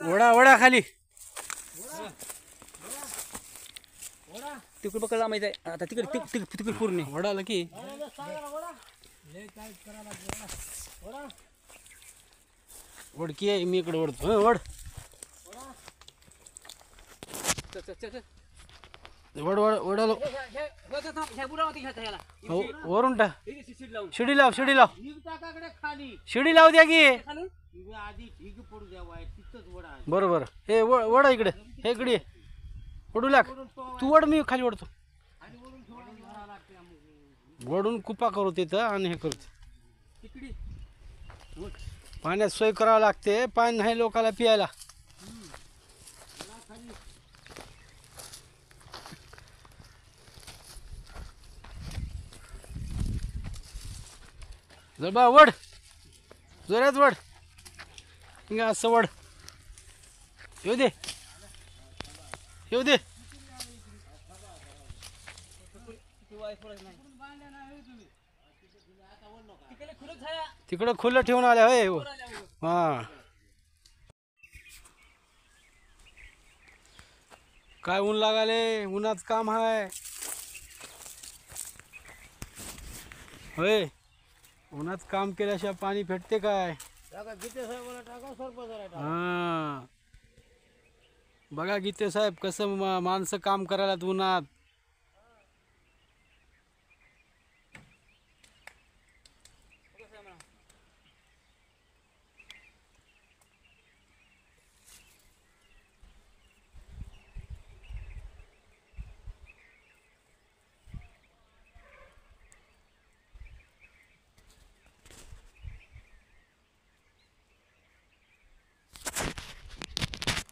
ओढा ओढा खाली तिकडे पकडला माहिती आहे आता तिकडे तिकडे पूर्ण ओढाला की ओढकी आहे मी इकडे ओढतो ओढ ओढ ओढ ओढालो वरून टाक शिडी लाव शिडी लाव शिडी लाव द्या की बरोबर हे ओढा इकडे हे इकडे ओढू लाग तू ओढ मी खाली ओढतो ओढून कुपा करू तिथं आणि हे करतो पाण्यात सोय करावं लागते पाणी नाही लोकाला प्यायला जबा वड जोरात वड इंगा असं वड येऊ दे येऊ दे तिकडं खुलं ठेवून आले होय हा काय ऊन लागाले उन्हाच काम आहे होय उन्हात काम केल्याशिवाय पाणी भेटते काय हा बघा गीते साहेब कसं माणसं काम करायला उन्हात